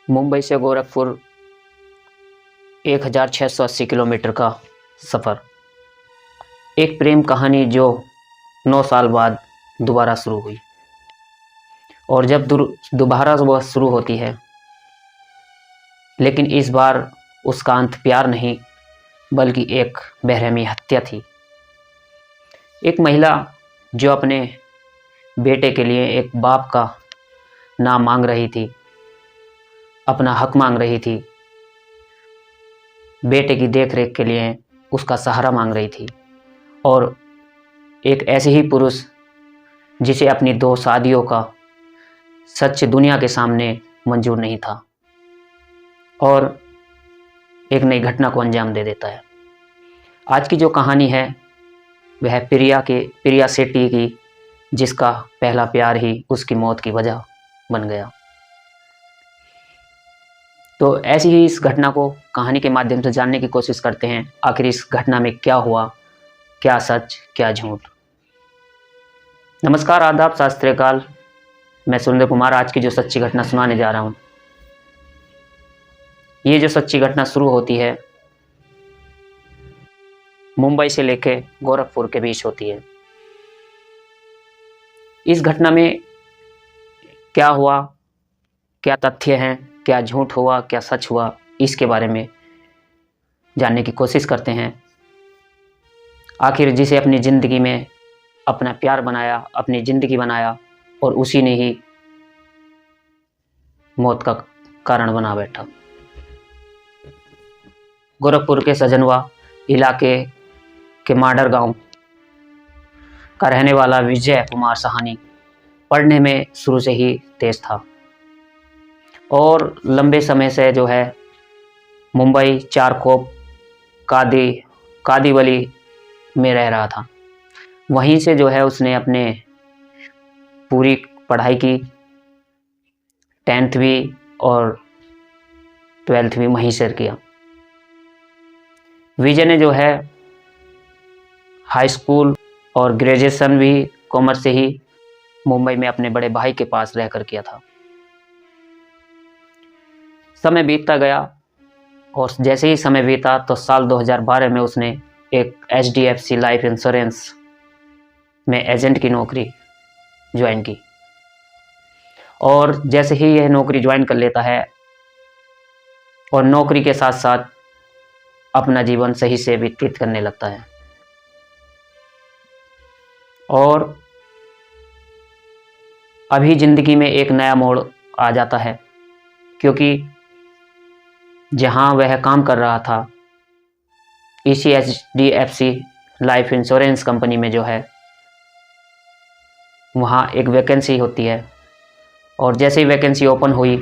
मुंबई से गोरखपुर 1680 किलोमीटर का सफ़र। एक प्रेम कहानी जो 9 साल बाद दोबारा शुरू हुई, और जब दोबारा वह शुरू होती है, लेकिन इस बार उसका अंत प्यार नहीं बल्कि एक बेरहमी हत्या थी। एक महिला जो अपने बेटे के लिए एक बाप का नाम मांग रही थी, अपना हक मांग रही थी, बेटे की देखरेख के लिए उसका सहारा मांग रही थी, और एक ऐसे ही पुरुष जिसे अपनी 2 शादियों का सच दुनिया के सामने मंजूर नहीं था, और एक नई घटना को अंजाम दे देता है। आज की जो कहानी है वह प्रिया सेठी की, जिसका पहला प्यार ही उसकी मौत की वजह बन गया। तो ऐसी ही इस घटना को कहानी के माध्यम से जानने की कोशिश करते हैं। आखिर इस घटना में क्या हुआ, क्या सच क्या झूठ। नमस्कार, आदाब, सत श्री अकाल। मैं सुरेंद्र कुमार आज की जो सच्ची घटना सुनाने जा रहा हूँ। ये जो सच्ची घटना शुरू होती है मुंबई से लेके गोरखपुर के बीच होती है। इस घटना में क्या हुआ, क्या तथ्य हैं, क्या झूठ हुआ, क्या सच हुआ, इसके बारे में जानने की कोशिश करते हैं। आखिर जिसे अपनी ज़िंदगी में अपना प्यार बनाया, अपनी ज़िंदगी बनाया, और उसी ने ही मौत का कारण बना बैठा। गोरखपुर के सजनवा इलाके के माडर गांव का रहने वाला विजय कुमार साहनी पढ़ने में शुरू से ही तेज था, और लंबे समय से जो है मुंबई चारकोप कादीवली में रह रहा था। वहीं से जो है उसने अपने पूरी पढ़ाई की, 10th भी और 12th भी वहीं से किया। विजय ने जो है हाई स्कूल और ग्रेजुएशन भी कॉमर्स से ही मुंबई में अपने बड़े भाई के पास रहकर किया था। समय बीतता गया, और जैसे ही समय बीता तो साल 2012 में उसने एक HDFC लाइफ इंश्योरेंस में एजेंट की नौकरी ज्वाइन की। और जैसे ही यह नौकरी ज्वाइन कर लेता है और नौकरी के साथ साथ अपना जीवन सही से व्यतीत करने लगता है, और अभी ज़िंदगी में एक नया मोड़ आ जाता है, क्योंकि जहां वह काम कर रहा था इसी HDFC लाइफ इंश्योरेंस कंपनी में जो है वहां एक वैकेंसी होती है। और जैसे ही वैकेंसी ओपन हुई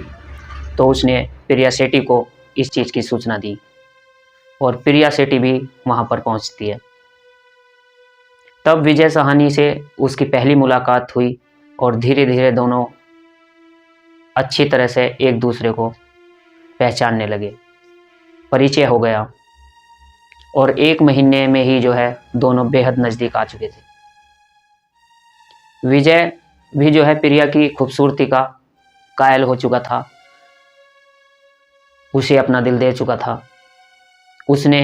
तो उसने प्रिया सेठी को इस चीज़ की सूचना दी, और प्रिया सेठी भी वहां पर पहुंचती है। तब विजय साहनी से उसकी पहली मुलाकात हुई, और धीरे धीरे दोनों अच्छी तरह से एक दूसरे को पहचानने लगे, परिचय हो गया, और 1 महीने में ही जो है दोनों बेहद नज़दीक आ चुके थे। विजय भी जो है प्रिया की खूबसूरती का कायल हो चुका था, उसे अपना दिल दे चुका था। उसने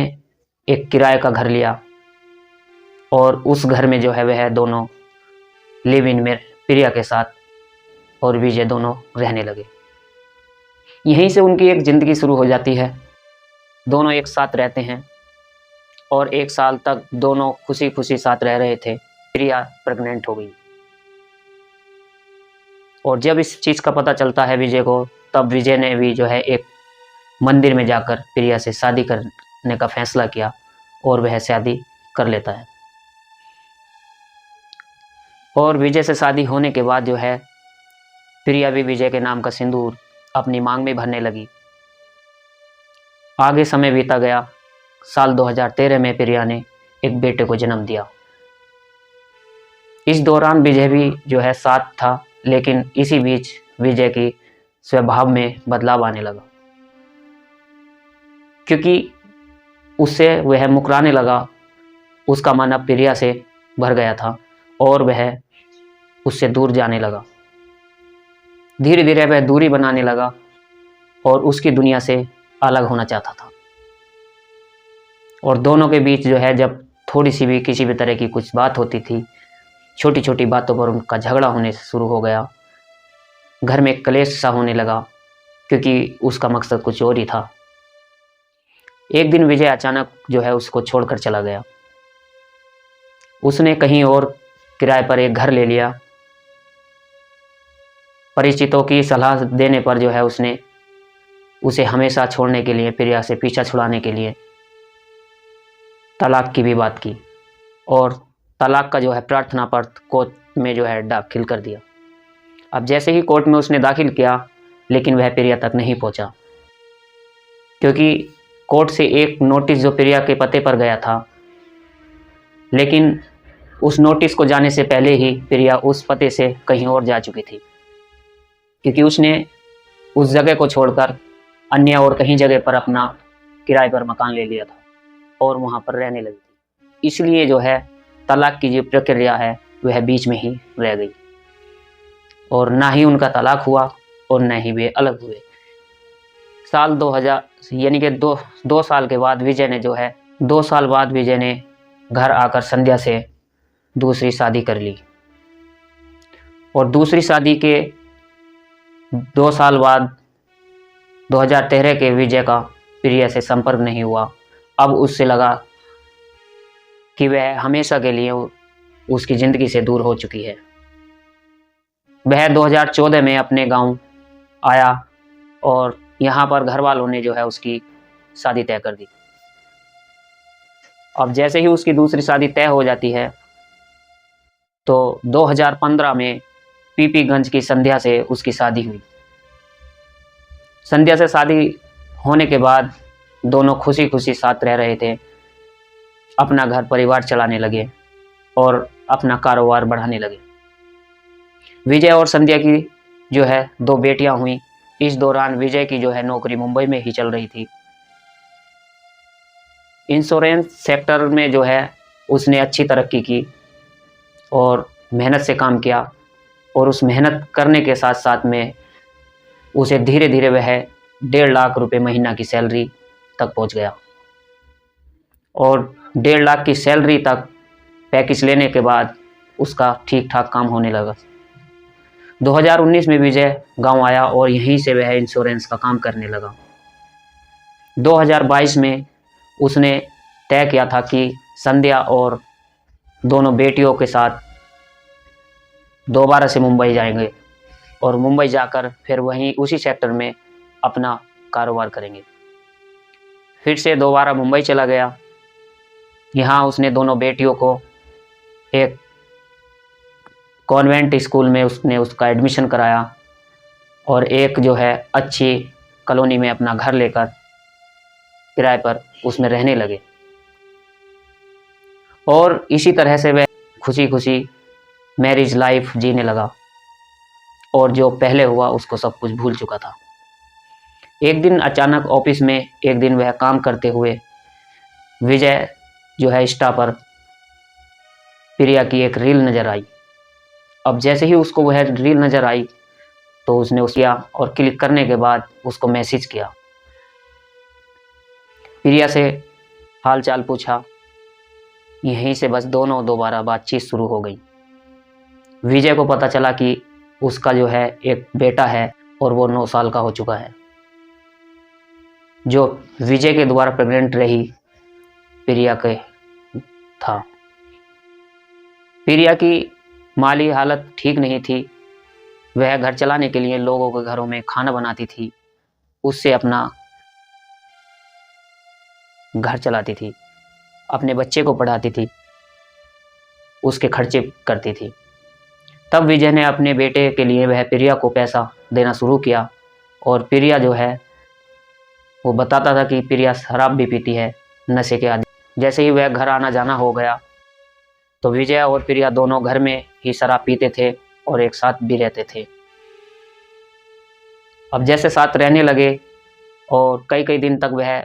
एक किराए का घर लिया, और उस घर में जो है वह दोनों लिव इन में प्रिया के साथ और विजय दोनों रहने लगे। यहीं से उनकी एक ज़िंदगी शुरू हो जाती है। दोनों एक साथ रहते हैं, और 1 साल तक दोनों खुशी खुशी साथ रह रहे थे। प्रिया प्रेग्नेंट हो गई, और जब इस चीज़ का पता चलता है विजय को, तब विजय ने भी जो है एक मंदिर में जाकर प्रिया से शादी करने का फैसला किया, और वह शादी कर लेता है। और विजय से शादी होने के बाद जो है प्रिया भी विजय के नाम का सिंदूर अपनी मांग में भरने लगी। आगे समय बीता गया। साल 2013 में प्रिया ने एक बेटे को जन्म दिया। इस दौरान विजय भी जो है साथ था, लेकिन इसी बीच विजय की स्वभाव में बदलाव आने लगा, क्योंकि उससे वह मुकराने लगा। उसका मन अब प्रिया से भर गया था, और वह उससे दूर जाने लगा। धीरे धीरे वह दूरी बनाने लगा, और उसकी दुनिया से अलग होना चाहता था। और दोनों के बीच जो है जब थोड़ी सी भी किसी भी तरह की कुछ बात होती थी, छोटी छोटी बातों पर उनका झगड़ा होने से शुरू हो गया। घर में कलेश सा होने लगा क्योंकि उसका मकसद कुछ और ही था। एक दिन विजय अचानक जो है उसको छोड़कर चला गया। उसने कहीं और किराए पर एक घर ले लिया। परिचितों की सलाह देने पर जो है उसने उसे हमेशा छोड़ने के लिए, प्रिया से पीछा छुड़ाने के लिए तलाक की भी बात की और तलाक का जो है प्रार्थना पत्र कोर्ट में जो है दाखिल कर दिया। अब जैसे ही कोर्ट में उसने दाखिल किया, लेकिन वह प्रिया तक नहीं पहुंचा, क्योंकि कोर्ट से एक नोटिस जो प्रिया के पते पर गया था, लेकिन उस नोटिस को जाने से पहले ही प्रिया उस पते से कहीं और जा चुकी थी, क्योंकि उसने उस जगह को छोड़कर अन्य और कहीं जगह पर अपना किराए पर मकान ले लिया था और वहां पर रहने लगी थी। इसलिए जो है तलाक की जो प्रक्रिया है वह बीच में ही रह गई और ना ही उनका तलाक हुआ और न ही वे अलग हुए। साल 2000 यानी कि दो साल के बाद विजय ने जो है 2 साल बाद विजय ने घर आकर संध्या से दूसरी शादी कर ली। और दूसरी शादी के 2 साल बाद 2013 के विजय का प्रिया से संपर्क नहीं हुआ। अब उससे लगा कि वह हमेशा के लिए उसकी ज़िंदगी से दूर हो चुकी है। वह 2014 में अपने गांव आया और यहाँ पर घर वालों ने जो है उसकी शादी तय कर दी। अब जैसे ही उसकी दूसरी शादी तय हो जाती है तो 2015 में पीपीगंज की संध्या से उसकी शादी हुई। संध्या से शादी होने के बाद दोनों खुशी खुशी साथ रह रहे थे, अपना घर परिवार चलाने लगे और अपना कारोबार बढ़ाने लगे। विजय और संध्या की जो है 2 बेटियां हुई। इस दौरान विजय की जो है नौकरी मुंबई में ही चल रही थी। इंश्योरेंस सेक्टर में जो है उसने अच्छी तरक्की की और मेहनत से काम किया और उस मेहनत करने के साथ साथ में उसे धीरे धीरे वह 1.5 लाख रुपए महीना की सैलरी तक पहुंच गया। और 1.5 लाख की सैलरी तक पैकेज लेने के बाद उसका ठीक ठाक काम होने लगा। 2019 में विजय गांव आया और यहीं से वह इंश्योरेंस का काम करने लगा। 2022 में उसने तय किया था कि संध्या और दोनों बेटियों के साथ दोबारा से मुंबई जाएंगे और मुंबई जाकर फिर वहीं उसी सेक्टर में अपना कारोबार करेंगे। फिर से दोबारा मुंबई चला गया। यहाँ उसने दोनों बेटियों को एक कॉन्वेंट स्कूल में उसने उसका एडमिशन कराया और एक जो है अच्छी कॉलोनी में अपना घर लेकर किराए पर उसमें रहने लगे। और इसी तरह से वह खुशी खुशी मैरिज लाइफ जीने लगा और जो पहले हुआ उसको सब कुछ भूल चुका था। एक दिन अचानक ऑफिस में एक दिन वह काम करते हुए विजय जो है इंस्टा पर प्रिया की एक रील नज़र आई। अब जैसे ही उसको वह रील नज़र आई तो उसने उस किया और क्लिक करने के बाद उसको मैसेज किया, प्रिया से हाल चाल पूछा। यहीं से बस दोनों दोबारा बातचीत शुरू हो गई। विजय को पता चला कि उसका जो है एक बेटा है और वो 9 साल का हो चुका है, जो विजय के द्वारा प्रेग्नेंट रही प्रिया के था। प्रिया की माली हालत ठीक नहीं थी। वह घर चलाने के लिए लोगों के घरों में खाना बनाती थी, उससे अपना घर चलाती थी, अपने बच्चे को पढ़ाती थी, उसके खर्चे करती थी। तब विजय ने अपने बेटे के लिए वह प्रिया को पैसा देना शुरू किया और प्रिया जो है वो बताता था कि प्रिया शराब भी पीती है, नशे के आदि। जैसे ही वह घर आना जाना हो गया तो विजय और प्रिया दोनों घर में ही शराब पीते थे और एक साथ भी रहते थे। अब जैसे साथ रहने लगे और कई कई दिन तक वह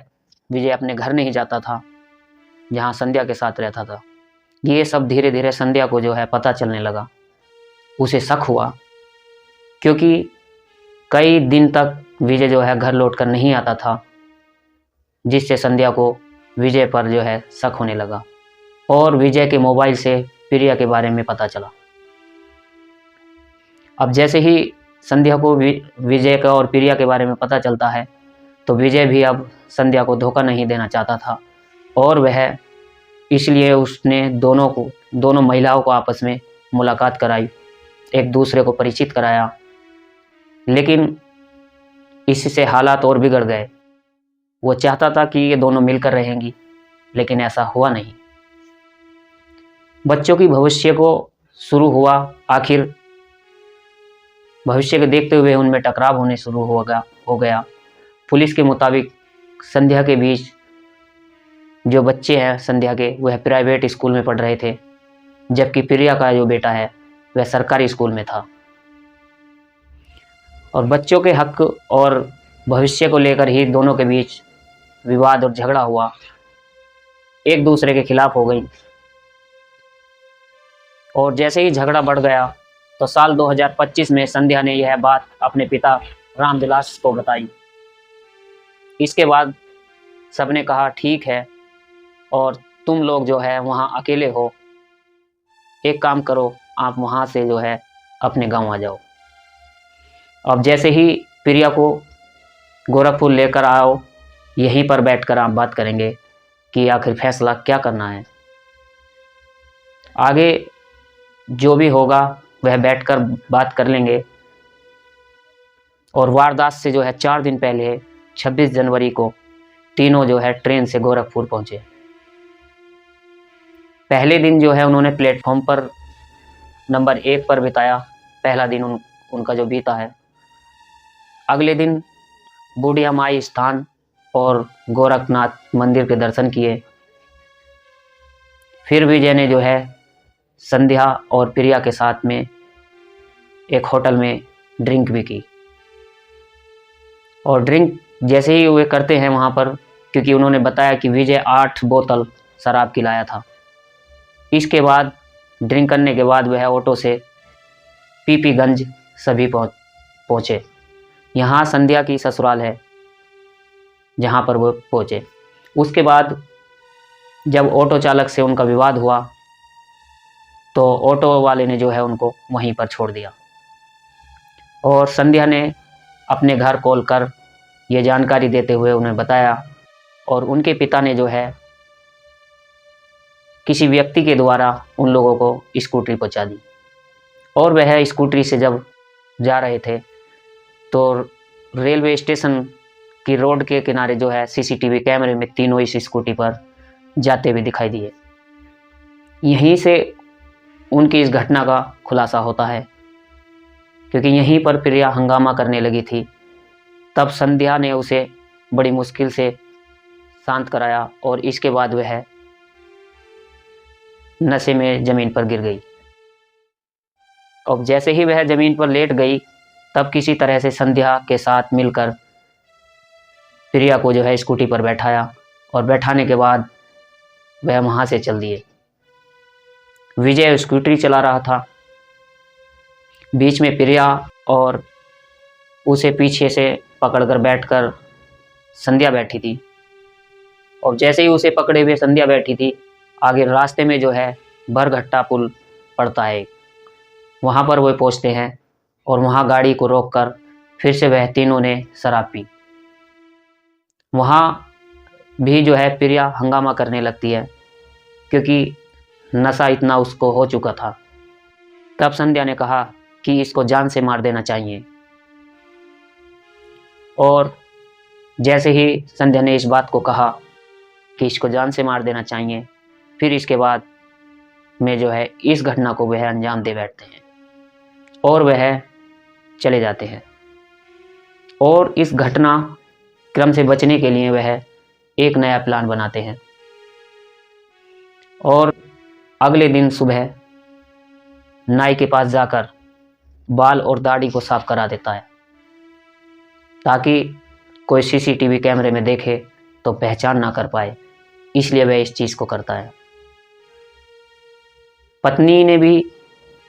विजय अपने घर नहीं जाता था जहाँ संध्या के साथ रहता था। ये सब धीरे धीरे संध्या को जो है पता चलने लगा। उसे शक हुआ क्योंकि कई दिन तक विजय जो है घर लौटकर नहीं आता था, जिससे संध्या को विजय पर जो है शक होने लगा और विजय के मोबाइल से प्रिया के बारे में पता चला। अब जैसे ही संध्या को विजय का और प्रिया के बारे में पता चलता है तो विजय भी अब संध्या को धोखा नहीं देना चाहता था और वह इसलिए उसने दोनों महिलाओं को आपस में मुलाकात कराई, एक दूसरे को परिचित कराया। लेकिन इससे हालात और बिगड़ गए। वो चाहता था कि ये दोनों मिलकर रहेंगी, लेकिन ऐसा हुआ नहीं। बच्चों की भविष्य को शुरू हुआ, आखिर भविष्य को देखते हुए उनमें टकराव होने शुरू हो गया। पुलिस के मुताबिक संध्या के बीच जो बच्चे हैं संध्या के, वह प्राइवेट स्कूल में पढ़ रहे थे, जबकि प्रिया का जो बेटा है वह सरकारी स्कूल में था। और बच्चों के हक और भविष्य को लेकर ही दोनों के बीच विवाद और झगड़ा हुआ, एक दूसरे के खिलाफ हो गई। और जैसे ही झगड़ा बढ़ गया तो साल 2025 में संध्या ने यह बात अपने पिता रामविलास को बताई। इसके बाद सबने कहा ठीक है, और तुम लोग जो है वहाँ अकेले हो, एक काम करो, आप वहाँ से जो है अपने गांव आ जाओ। अब जैसे ही प्रिया को गोरखपुर लेकर आओ, यहीं पर बैठकर आप बात करेंगे कि आखिर फैसला क्या करना है। आगे जो भी होगा वह बैठकर बात कर लेंगे। और वारदात से जो है 4 दिन पहले 26 जनवरी को तीनों जो है ट्रेन से गोरखपुर पहुंचे। पहले दिन जो है उन्होंने प्लेटफॉर्म पर नंबर 1 पर बिताया, पहला दिन उनका जो बीता है। अगले दिन बूढ़िया माई स्थान और गोरखनाथ मंदिर के दर्शन किए। फिर विजय ने जो है संध्या और प्रिया के साथ में एक होटल में ड्रिंक भी की। और ड्रिंक जैसे ही वे करते हैं वहाँ पर, क्योंकि उन्होंने बताया कि विजय 8 बोतल शराब की लाया था। इसके बाद ड्रिंक करने के बाद वह ऑटो से पीपीगंज सभी पहुँचे। यहाँ संध्या की ससुराल है जहाँ पर वो पहुँचे। उसके बाद जब ऑटो चालक से उनका विवाद हुआ तो ऑटो वाले ने जो है उनको वहीं पर छोड़ दिया। और संध्या ने अपने घर कॉल कर ये जानकारी देते हुए उन्हें बताया, और उनके पिता ने जो है किसी व्यक्ति के द्वारा उन लोगों को स्कूटरी पहुंचा दी। और वह स्कूटरी से जब जा रहे थे तो रेलवे स्टेशन की रोड के किनारे जो है सीसीटीवी कैमरे में तीनों इस स्कूटी पर जाते हुए दिखाई दिए। यहीं से उनकी इस घटना का खुलासा होता है, क्योंकि यहीं पर प्रिया हंगामा करने लगी थी। तब संध्या ने उसे बड़ी मुश्किल से शांत कराया और इसके बाद वह नशे में ज़मीन पर गिर गई। अब जैसे ही वह ज़मीन पर लेट गई, तब किसी तरह से संध्या के साथ मिलकर प्रिया को जो है स्कूटी पर बैठाया, और बैठाने के बाद वह वहाँ से चल दिए। विजय स्कूटरी चला रहा था, बीच में प्रिया और उसे पीछे से पकड़कर बैठकर संध्या बैठी थी। और जैसे ही उसे पकड़े हुए संध्या बैठी थी, आगे रास्ते में जो है बरघट्टा पुल पड़ता है, वहाँ पर वो पहुँचते हैं और वहाँ गाड़ी को रोककर फिर से वह तीनों ने शराब पी। वहाँ भी जो है प्रिया हंगामा करने लगती है, क्योंकि नशा इतना उसको हो चुका था। तब संध्या ने कहा कि इसको जान से मार देना चाहिए। और जैसे ही संध्या ने इस बात को कहा कि इसको जान से मार देना चाहिए, फिर इसके बाद में जो है इस घटना को वह अंजाम दे बैठते हैं और वह चले जाते हैं। और इस घटना क्रम से बचने के लिए वह एक नया प्लान बनाते हैं। और अगले दिन सुबह नाई के पास जाकर बाल और दाढ़ी को साफ करा देता है, ताकि कोई सीसीटीवी कैमरे में देखे तो पहचान ना कर पाए। इसलिए वह इस चीज़ को करता है। पत्नी ने भी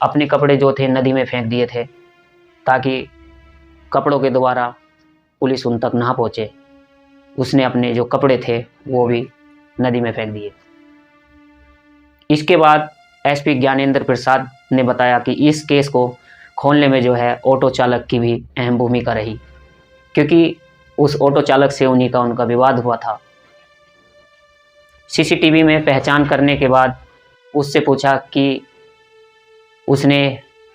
अपने कपड़े जो थे नदी में फेंक दिए थे, ताकि कपड़ों के द्वारा पुलिस उन तक ना पहुँचे, उसने अपने जो कपड़े थे वो भी नदी में फेंक दिए। इसके बाद एसपी ज्ञानेंद्र प्रसाद ने बताया कि इस केस को खोलने में जो है ऑटो चालक की भी अहम भूमिका रही, क्योंकि उस ऑटो चालक से उनका विवाद हुआ था। सीसीटीवी में पहचान करने के बाद उससे पूछा कि उसने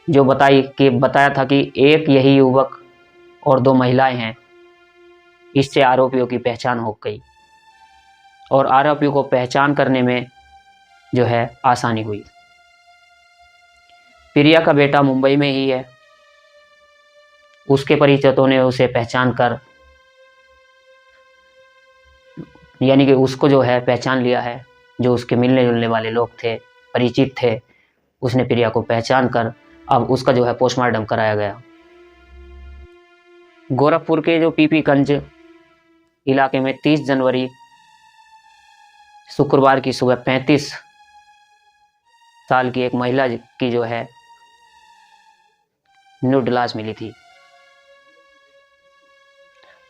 जो बताया था कि एक यही युवक और 2 महिलाएं हैं, इससे आरोपियों की पहचान हो गई और आरोपियों को पहचान करने में जो है आसानी हुई। प्रिया का बेटा मुंबई में ही है। उसके परिचितों ने उसे पहचान कर, यानी कि उसको जो है पहचान लिया है, जो उसके मिलने जुलने वाले लोग थे, परिचित थे, उसने प्रिया को पहचान कर अब उसका जो है पोस्टमार्टम कराया गया। गोरखपुर के जो पीपीगंज इलाके में 30 जनवरी शुक्रवार की सुबह 35 साल की एक महिला की जो है न्यूड लाश मिली थी।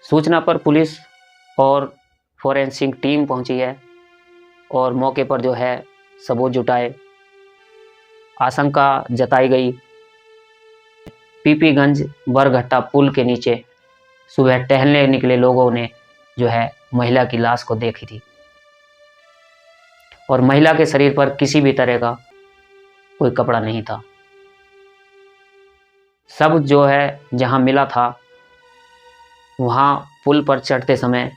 सूचना पर पुलिस और फोरेंसिक टीम पहुंची है और मौके पर जो है सबूत जुटाए। आशंका जताई गई पीपीगंज बरघट्टा पुल के नीचे सुबह टहलने निकले लोगों ने जो है महिला की लाश को देखी थी और महिला के शरीर पर किसी भी तरह का कोई कपड़ा नहीं था। सब जो है जहां मिला था वहां पुल पर चढ़ते समय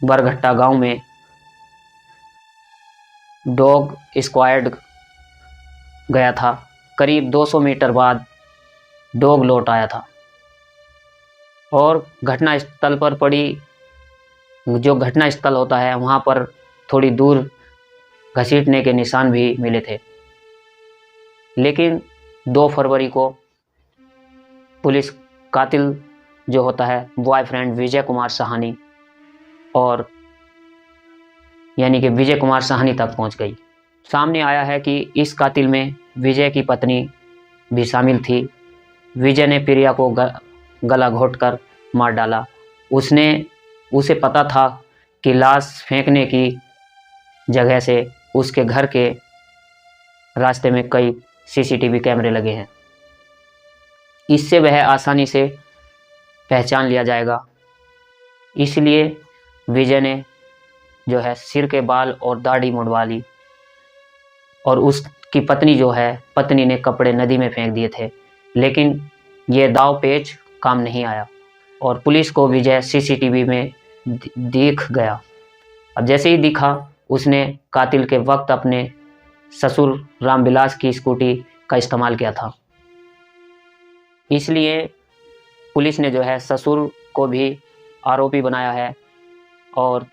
बरघट्टा गांव में डॉग स्क्वाड गया था। करीब 200 मीटर बाद डॉग लौट आया था और घटना स्थल पर जो घटना स्थल होता है वहां पर थोड़ी दूर घसीटने के निशान भी मिले थे। लेकिन 2 फरवरी को पुलिस कातिल जो होता है बॉयफ्रेंड विजय कुमार साहनी और यानी कि विजय कुमार साहनी तक पहुंच गई। सामने आया है कि इस कातिल में विजय की पत्नी भी शामिल थी। विजय ने प्रिया को गला घोंटकर मार डाला। उसे पता था कि लाश फेंकने की जगह से उसके घर के रास्ते में कई सीसीटीवी कैमरे लगे हैं, इससे वह आसानी से पहचान लिया जाएगा। इसलिए विजय ने जो है सिर के बाल और दाढ़ी मुंडवा ली और उसकी पत्नी ने कपड़े नदी में फेंक दिए थे। लेकिन ये दाव पेच काम नहीं आया और पुलिस को विजय सीसीटीवी में दिख गया। अब जैसे ही दिखा उसने कातिल के वक्त अपने ससुर रामविलास की स्कूटी का इस्तेमाल किया था। इसलिए पुलिस ने जो है ससुर को भी आरोपी बनाया है और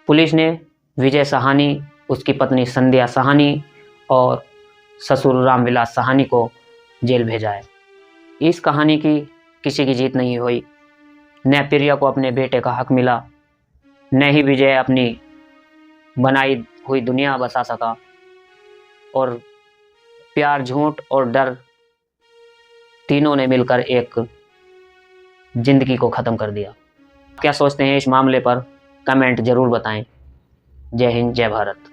पुलिस ने विजय साहनी, उसकी पत्नी संध्या साहनी और ससुर रामविलास साहनी को जेल भेजा है। इस कहानी की किसी की जीत नहीं हुई। न प्रिया को अपने बेटे का हक मिला, न ही विजय अपनी बनाई हुई दुनिया बसा सका और प्यार, झूठ और डर तीनों ने मिलकर एक जिंदगी को ख़त्म कर दिया। क्या सोचते हैं इस मामले पर कमेंट ज़रूर बताएं। जय हिंद, जय भारत।